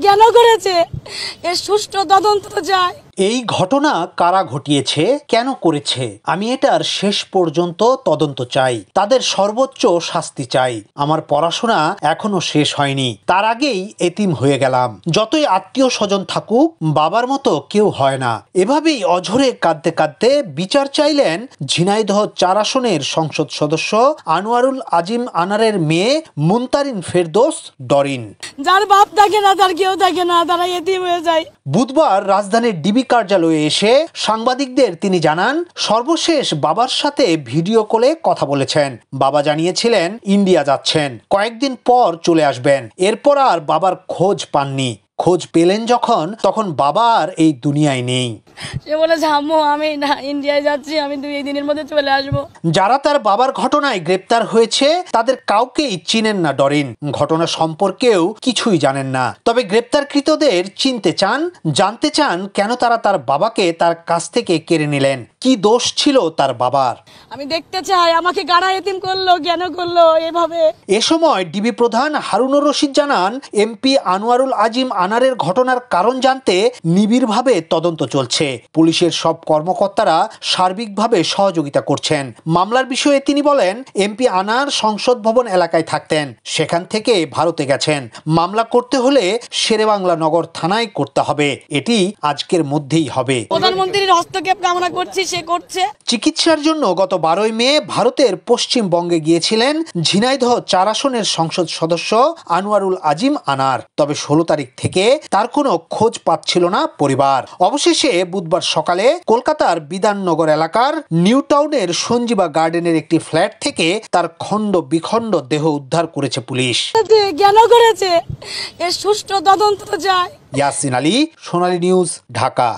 কেন করেছে এর সুষ্ঠু তদন্ত চাই। এই ঘটনা কারা ঘটিয়েছে, কেন করেছে, আমি এটার শেষ পর্যন্ত তদন্ত চাই। তাদের সর্বোচ্চ শাস্তি চাই। আমার পড়াশোনা এখনো শেষ হয়নি, তার আগেই এতিম হয়ে গেলাম। যতই আত্মীয় স্বজন থাকুক, বাবার মতো কেউ হয় না। এভাবেই অঝরে কাঁদতে কাঁদতে বিচার চাইলেন ঝিনাইদহ 4 আসনের সংসদ সদস্য আনোয়ারুল আজিম আনারের মেয়ে মুনতারিন ফেরদৌস ডরিন। যার বাপ থাকে না, তার কেউ থাকে না, তারা এতিম হয়ে যায়। বুধবার রাজধানীর ডিবি কার্যালয়ে এসে সাংবাদিকদের তিনি জানান, সর্বশেষ বাবার সাথে ভিডিও কলে কথা বলেছেন। বাবা জানিয়েছিলেন ইন্ডিয়া যাচ্ছেন, কয়েকদিন পর চলে আসবেন। এরপর আর বাবার খোঁজ পাননি। খোঁজ পেলেন যখন, তখন বাবা আর এই দুনিয়ায় নেই। সে বলেছে আম্মু আমি না ইন্ডিয়ায় যাচ্ছি, আমি 2 দিনের মধ্যে চলে আসবো। যারা তার বাবার ঘটনায় গ্রেপ্তার হয়েছে তাদের কাউকেই চিনেন না ডরিন। ঘটনা সম্পর্কেও কিছুই জানেন না। তবে গ্রেপ্তারকৃতদের চিনতে চান, জানতে চান কেন তারা তার বাবাকে তার কাছ থেকে কেড়ে নিলেন, কি দোষ ছিল তার বাবার। আমি দেখতে চাই আমাকে গাড়া এতিম করলো, কেন করলো এভাবে। এ সময় ডিবি প্রধান হারুনুর রশিদ জানান, এমপি আনোয়ারুল আজিম আনারের ঘটনার কারণ জানতে নিবিড়ভাবে তদন্ত চলছে। পুলিশের সব কর্মকর্তারা সার্বিকভাবে সহযোগিতা করছেন। মামলার বিষয়ে তিনি বলেন, এমপি আনার সংসদ ভবন এলাকায় থাকতেন, সেখান থেকে ভারতে গেছেন। মামলা করতে হলে শেরেবাংলা নগর থানায় করতে হবে, এটি আজকের মধ্যেই হবে। প্রধানমন্ত্রীর হস্তক্ষেপ কামনা করছি, সে করছে। চিকিৎসার জন্য গত 12 মে ভারতের পশ্চিমবঙ্গে গিয়েছিলেন ঝিনাইদহ 4 আসনের সংসদ সদস্য আনোয়ারুল আজিম আনার। তবে 16 তারিখ থেকে তার কোনো খোঁজ পাচ্ছিল না পরিবার। অবশেষে বুধবার সকালে কলকাতার বিধাননগর এলাকার নিউ টাউনের সঞ্জীবা গার্ডেনের একটি ফ্ল্যাট থেকে তার খণ্ড বিখণ্ড দেহ উদ্ধার করেছে পুলিশ। কেন করেছে এর সুষ্ঠু তদন্ত চাই। ইয়াসিন আলী, সোনালী নিউজ, ঢাকা।